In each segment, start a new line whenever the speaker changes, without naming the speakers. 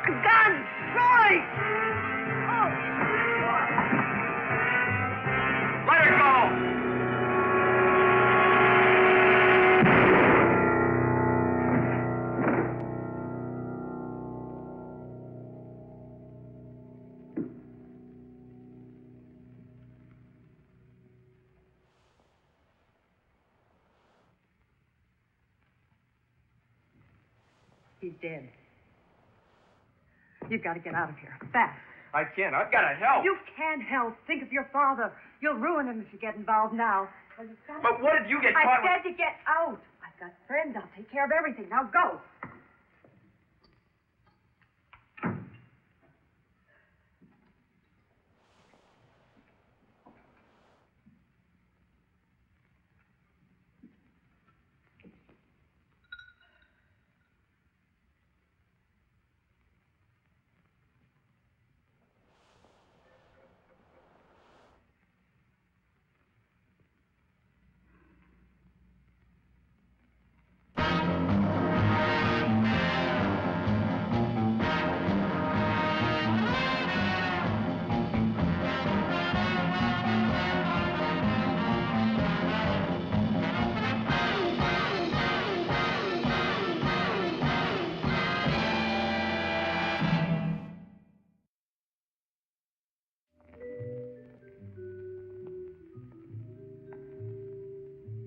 Gunn! Roy! Oh!
Let her go!
He's dead. You've got to get out of here. Fast.
I can't. I've got to help.
You can't help. Think of your father. You'll ruin him if you get involved now. Well,
But what if you get caught
I said to get out. I've got friends. I'll take care of everything. Now go.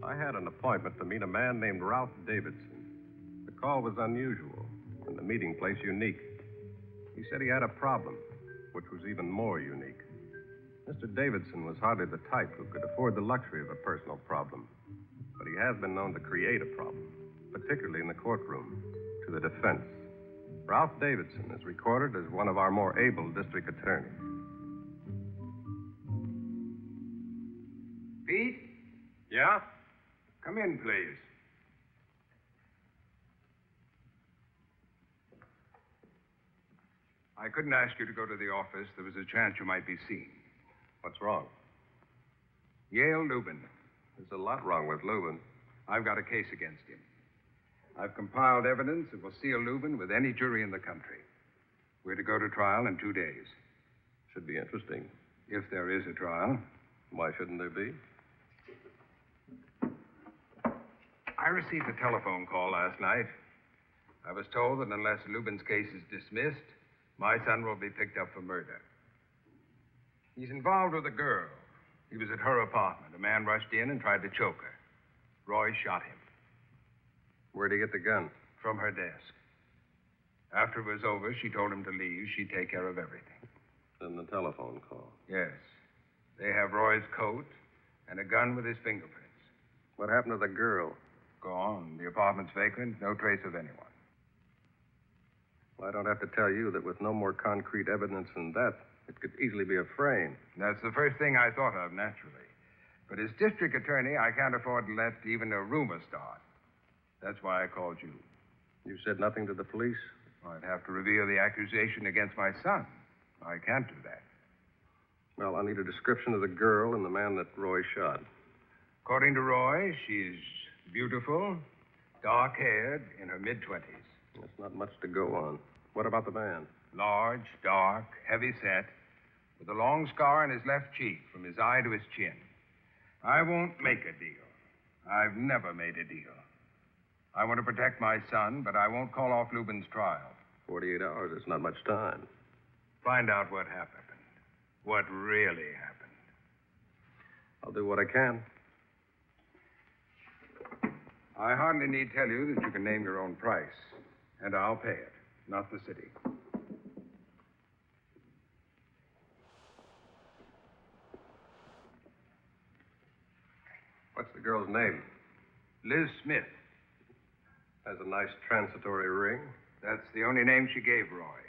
I had an appointment to meet a man named Ralph Davidson. The call was unusual, and the meeting place unique. He said he had a problem, which was even more unique. Mr. Davidson was hardly the type who could afford the luxury of a personal problem, but he has been known to create a problem, particularly in the courtroom, to the defense. Ralph Davidson is recorded as one of our more able district attorneys.
Pete?
Yeah?
Come in, please. I couldn't ask you to go to the office. There was a chance you might be seen.
What's wrong?
Yale Lubin.
There's a lot wrong with Lubin.
I've got a case against him. I've compiled evidence that will seal Lubin with any jury in the country. We're to go to trial in 2 days.
Should be interesting.
If there is a trial.
Why shouldn't there be?
I received a telephone call last night. I was told that unless Lubin's case is dismissed, my son will be picked up for murder. He's involved with a girl. He was at her apartment. A man rushed in and tried to choke her. Roy shot him.
Where'd he get the gun?
From her desk. After it was over, she told him to leave. She'd take care of everything.
Then the telephone call.
Yes. They have Roy's coat and a gun with his fingerprints.
What happened to the girl?
Gone. The apartment's vacant. No trace of anyone.
Well, I don't have to tell you that with no more concrete evidence than that, it could easily be a frame.
That's the first thing I thought of, naturally. But as district attorney, I can't afford to let even a rumor start. That's why I called you.
You said nothing to the police?
I'd have to reveal the accusation against my son. I can't do that.
Well, I'll need a description of the girl and the man that Roy shot.
According to Roy, she's beautiful, dark-haired, in her mid-20s.
That's not much to go on. What about the man?
Large, dark, heavy-set, with a long scar on his left cheek from his eye to his chin. I won't make a deal. I've never made a deal. I want to protect my son, but I won't call off Lubin's trial.
48 hours is not much time.
Find out what happened. What really happened.
I'll do what I can.
I hardly need tell you that you can name your own price. And I'll pay it, not the city.
What's the girl's name?
Liz Smith.
Has a nice transitory ring.
That's the only name she gave Roy.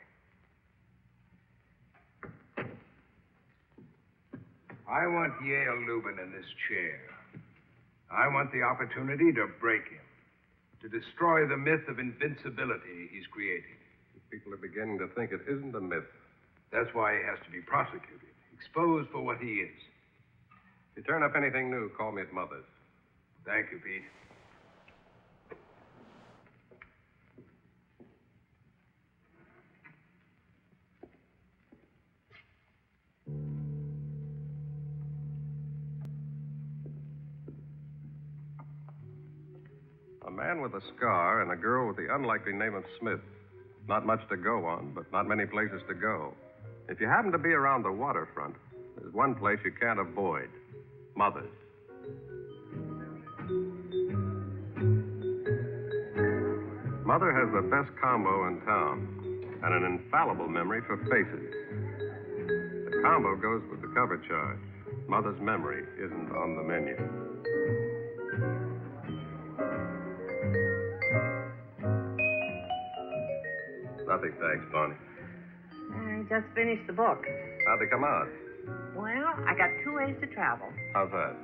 I want Yale Lubin in this chair. I want the opportunity to break him, to destroy the myth of invincibility he's created.
People are beginning to think it isn't a myth.
That's why he has to be prosecuted, exposed for what he is.
If you turn up anything new, call me at Mother's.
Thank you, Pete.
A man with a scar and a girl with the unlikely name of Smith. Not much to go on, but not many places to go. If you happen to be around the waterfront, there's one place you can't avoid. Mother's. Mother has the best combo in town and an infallible memory for faces. The combo goes with the cover charge. Mother's memory isn't on the menu. Nothing, thanks, Bonnie.
I just finished the book.
How'd they come out?
Well, I got 2 ways to travel.
How's that?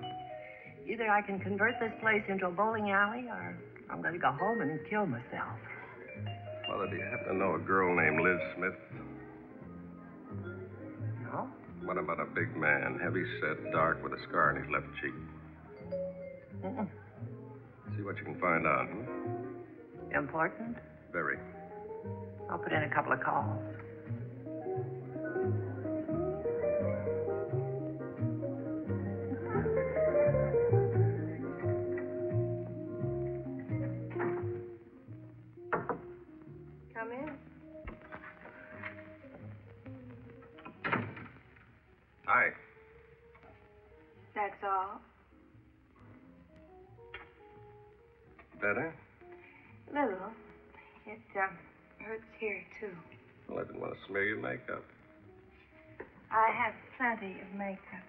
Either I can convert this place into a bowling alley, or I'm going to go home and kill myself.
Mother, do you happen to know a girl named Liz Smith?
No?
What about a big man, heavy-set, dark, with a scar on his left cheek?
Mm-mm.
See what you can find out, hmm?
Important?
Very.
I'll put in a couple of calls. Come in.
Hi.
That's all?
Better?
Little. It hurts here, too.
Well, I didn't want to smear your makeup.
I have plenty of makeup.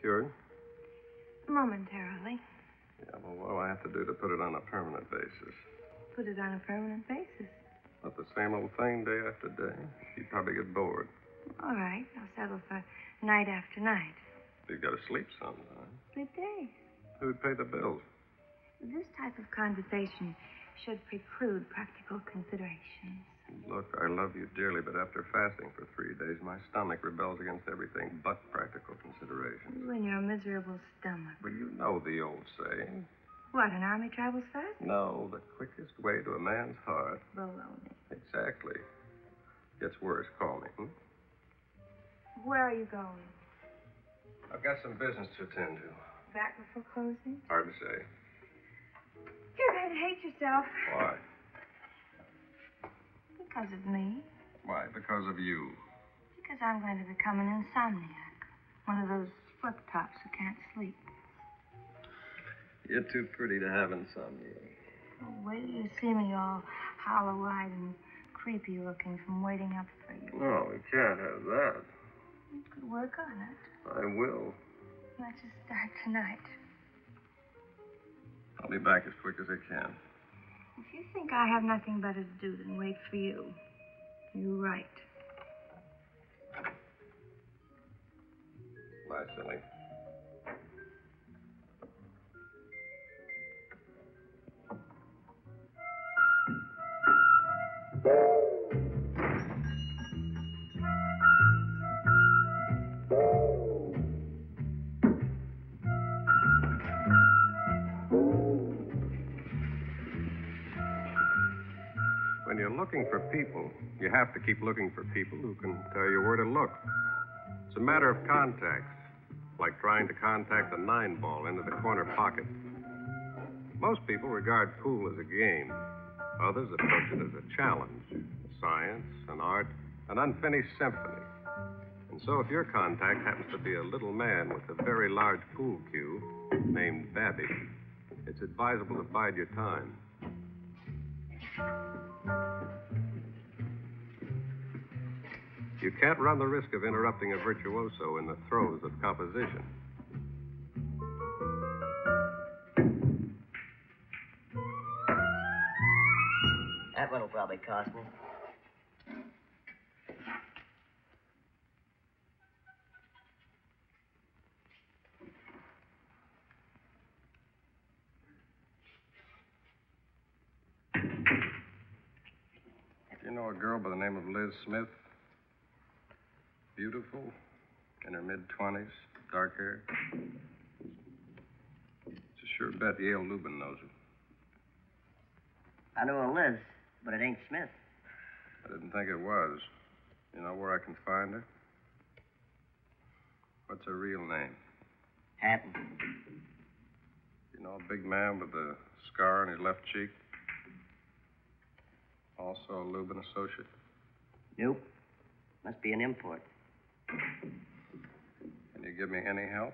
Cured?
Momentarily.
Yeah, well, what do I have to do to put it on a permanent basis?
Put it on a permanent basis.
Not the same old thing day after day. You'd probably get bored.
All right. I'll settle for night after night.
You've got to sleep sometime.
Sleep days.
Who'd pay the bills?
This type of conversation should preclude practical considerations.
Look, I love you dearly, but after fasting for 3 days, my stomach rebels against everything but practical considerations.
You and your miserable stomach.
Well, you know the old saying.
What, an army travels fast?
No, the quickest way to a man's heart.
Baloney.
Exactly. Gets worse, call me, hmm?
Where are you going?
I've got some business to attend to.
Back before closing?
Hard to say.
You're going to hate yourself.
Why?
Because of me.
Why? Because of you.
Because I'm going to become an insomniac. One of those flip-tops who can't sleep.
You're too pretty to have insomnia.
Oh, wait till you see me all hollow-eyed and creepy-looking from waiting up for you.
No, we can't have that.
You could work on it.
I will.
Let's just start tonight.
I'll be back as quick as I can.
If you think I have nothing better to do than wait for you, you're right.
Bye, silly. When you're looking for people, you have to keep looking for people who can tell you where to look. It's a matter of contacts, like trying to contact a 9-ball into the corner pocket. Most people regard pool as a game. Others approach it as a challenge, a science, an art, an unfinished symphony. And so if your contact happens to be a little man with a very large pool cue named Babby, it's advisable to bide your time. You can't run the risk of interrupting a virtuoso in the throes of composition.
That one'll probably cost me.
You know a girl by the name of Liz Smith? Beautiful, in her mid-20s, dark hair. It's a sure bet Yale Lubin knows her.
I know a Liz, but it ain't Smith.
I didn't think it was. You know where I can find her? What's her real name?
Hatton.
You know a big man with a scar on his left cheek? Also a Lubin associate?
Nope. Must be an import.
Can you give me any help?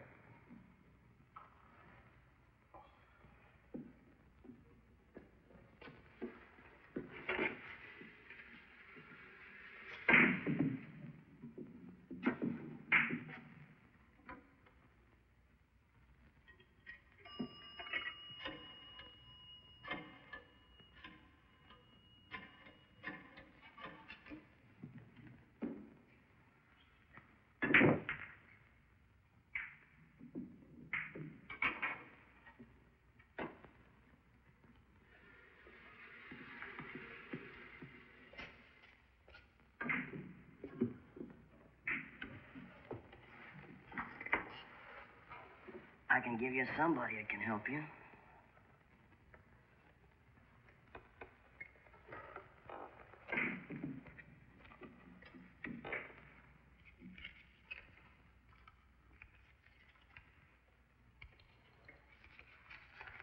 I can give you somebody that can help you.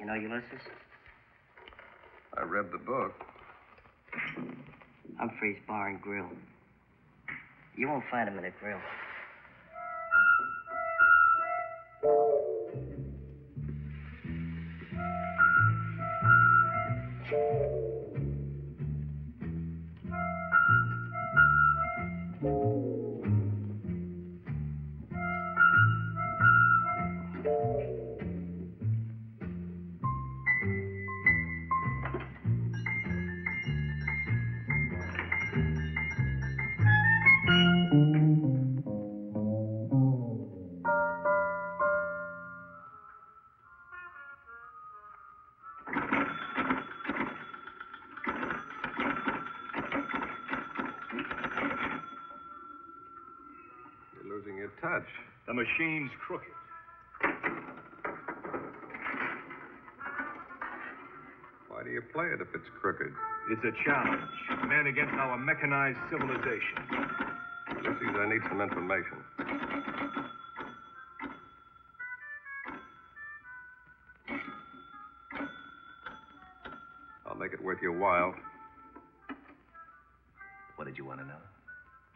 You know Ulysses?
I read the book.
Humphrey's Bar and Grill. You won't find him in a grill.
You're losing your touch.
The machine's crooked.
Why do you play it if it's crooked?
It's a challenge. Man against our mechanized civilization.
Ulysses, I need some information. I'll make it worth your while.
What did you want to know?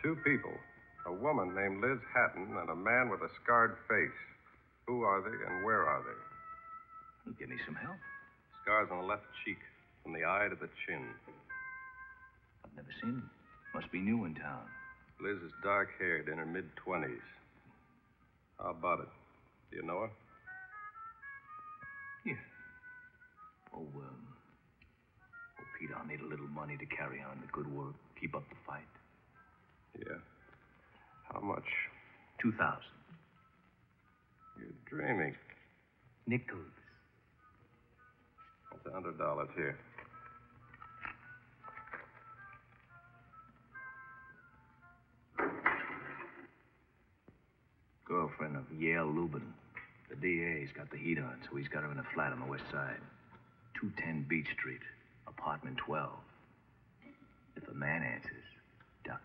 Two people. A woman named Liz Hatton and a man with a scarred face. Who are they and where are they?
Give me some help.
Scars on the left cheek, from the eye to the chin.
I've never seen him. Must be new in town.
Liz is dark-haired, in her mid-20s. How about it? Do you know her?
Yeah. Oh, Pete, I'll need a little money to carry on the good work. Keep up the fight.
Yeah. How much?
2,000.
You're dreaming.
Nickels.
That's $100 here.
Girlfriend of Yale Lubin. The DA's got the heat on, so he's got her in a flat on the west side. 210 Beach Street, apartment 12. If a man answers, duck.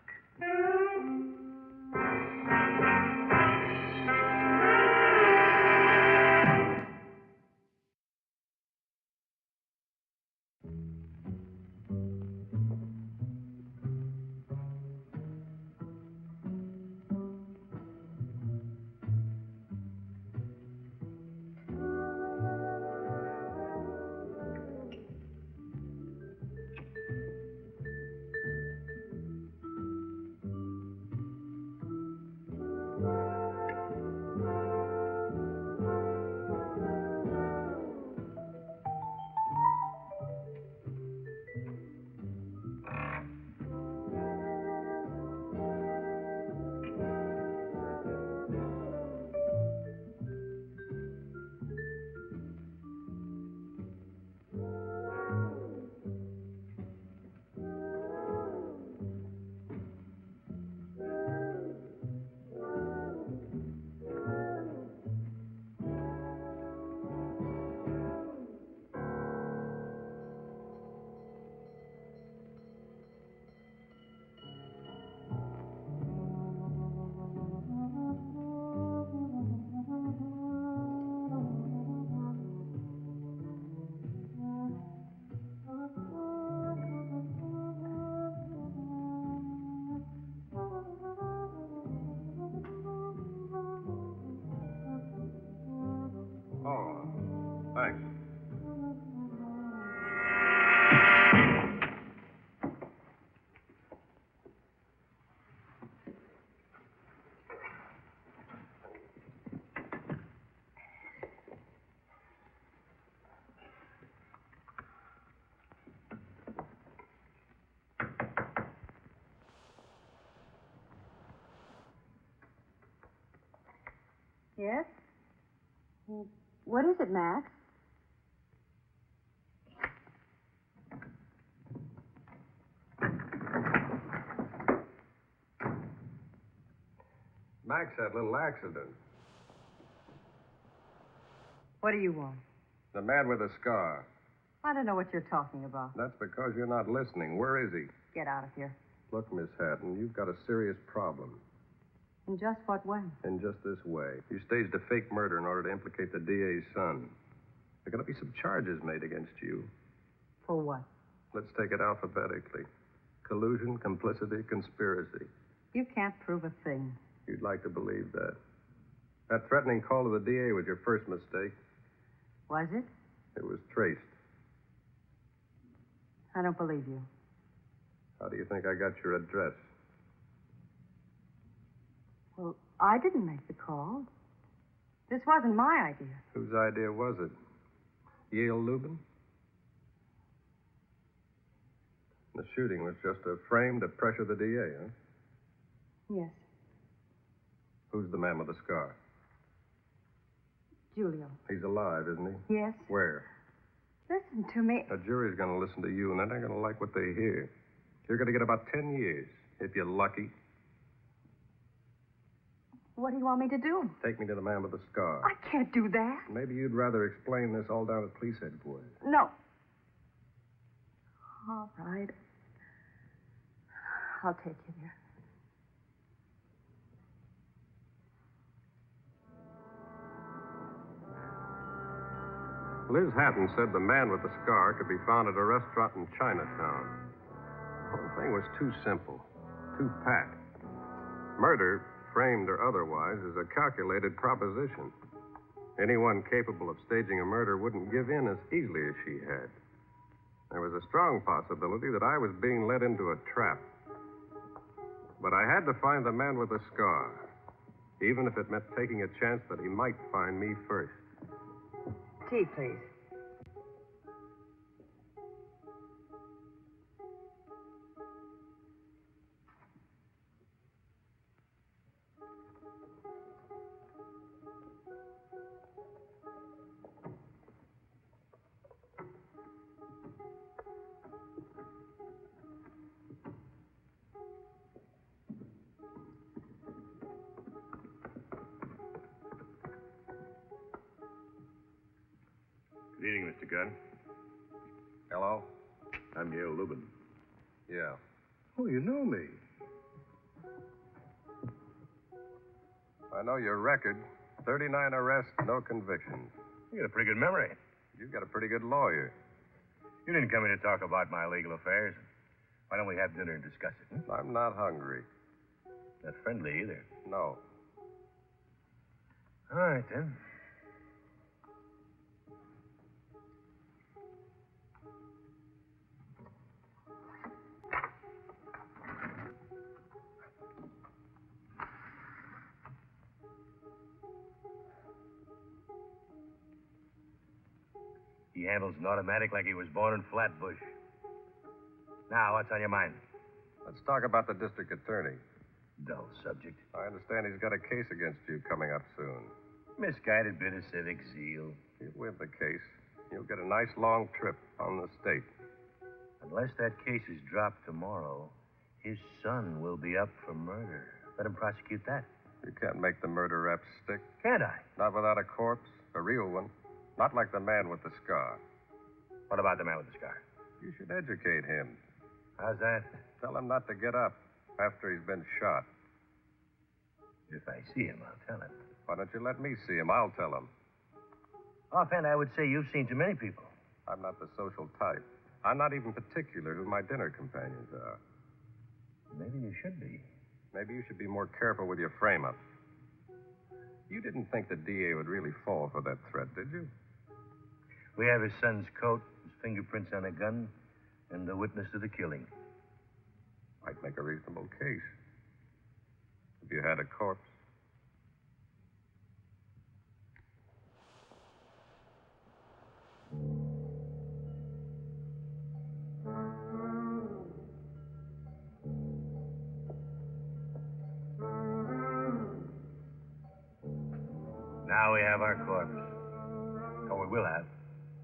Yes? Well, what is it, Max?
Max had a little accident.
What do you want?
The man with the scar.
I don't know what you're talking about.
That's because you're not listening. Where is he?
Get out of here.
Look, Miss Hatton, you've got a serious problem.
In just what way?
In just this way. You staged a fake murder in order to implicate the DA's son. There are going to be some charges made against you.
For what?
Let's take it alphabetically. Collusion, complicity, conspiracy.
You can't prove a thing.
You'd like to believe that. That threatening call to the DA was your first mistake.
Was it?
It was traced.
I don't believe you.
How do you think I got your address?
Well, I didn't make the call. This wasn't my idea.
Whose idea was it? Yale Lubin? The shooting was just a frame to pressure the DA, huh?
Yes.
Who's the man with the scar?
Julio.
He's alive, isn't he?
Yes.
Where?
Listen to me.
A jury's going to listen to you, and they're not going to like what they hear. You're going to get about 10 years, if you're lucky.
What do you want me to do?
Take me to the man with the scar.
I can't do that.
Maybe you'd rather explain this all down at police headquarters.
No. All right. I'll take you there.
Liz Hatton said the man with the scar could be found at a restaurant in Chinatown. The whole thing was too simple, too pat. Murder, framed or otherwise, is a calculated proposition. Anyone capable of staging a murder wouldn't give in as easily as she had. There was a strong possibility that I was being led into a trap. But I had to find the man with the scar, even if it meant taking a chance that he might find me first.
Tea, please.
Good evening, Mr. Gunn.
Hello?
I'm Yale Lubin.
Yeah.
Oh, you know me.
I know your record. 39 arrests, no convictions.
You got a pretty good memory.
You've got a pretty good lawyer.
You didn't come in to talk about my legal affairs. Why don't we have dinner and discuss it?
I'm not hungry.
Not friendly either.
No.
All right, then. He handles an automatic like he was born in Flatbush. Now, what's on your mind?
Let's talk about the district attorney.
Dull subject.
I understand he's got a case against you coming up soon.
Misguided bit of civic zeal.
If you win the case, you'll get a nice long trip on the state.
Unless that case is dropped tomorrow, his son will be up for murder. Let him prosecute that.
You can't make the murder rap stick.
Can't I?
Not without a corpse, a real one. Not like the man with the scar.
What about the man with the scar?
You should educate him.
How's that?
Tell him not to get up after he's been shot.
If I see him, I'll tell him.
Why don't you let me see him? I'll tell him.
Offhand, I would say you've seen too many people.
I'm not the social type. I'm not even particular who my dinner companions are.
Maybe you should be.
Maybe you should be more careful with your frame-ups. You didn't think the DA would really fall for that threat, did you?
We have his son's coat, his fingerprints on a gun, and the witness to the killing.
Might make a reasonable case. If you had a corpse.
Now we have our corpse. Oh, we will have.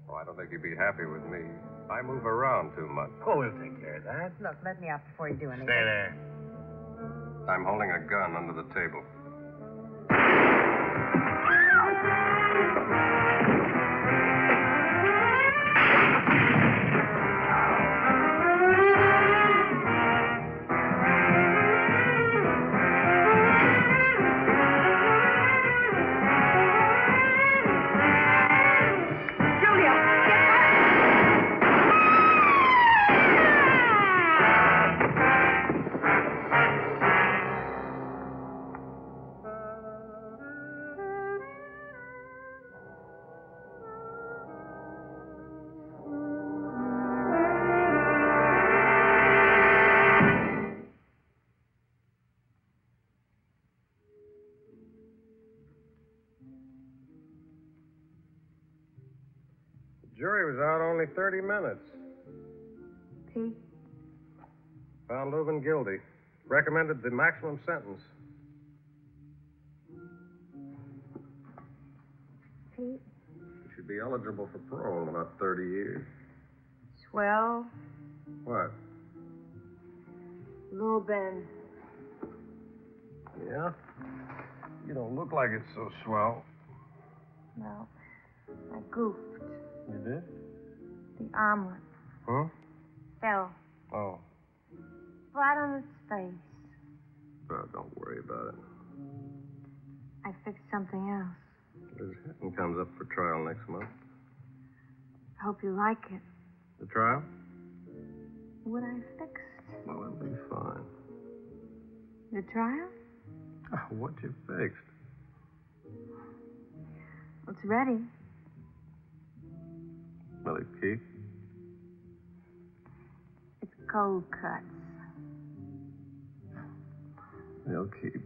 Oh, I don't think he'd be happy with me. I move around too much.
Oh, we'll take care of that.
Look, let me out before you do anything.
Stay there.
I'm holding a gun under the table. The jury was out only 30 minutes.
Pete?
Found Lubin guilty. Recommended the maximum sentence.
Pete?
He should be eligible for parole in about 30 years.
Swell.
What?
Lubin.
Yeah? You don't look like it's so swell.
No, I goofed.
You did?
The omelet
Huh?
fell
Oh.
flat on its face.
Don't worry about it.
I fixed something else.
His Hatton comes up for trial next month.
I hope you like it.
The trial?
What I fixed.
Well, it'll be fine.
The trial?
Oh, what you fixed?
It's ready.
Will it keep?
It's cold cuts.
They'll keep.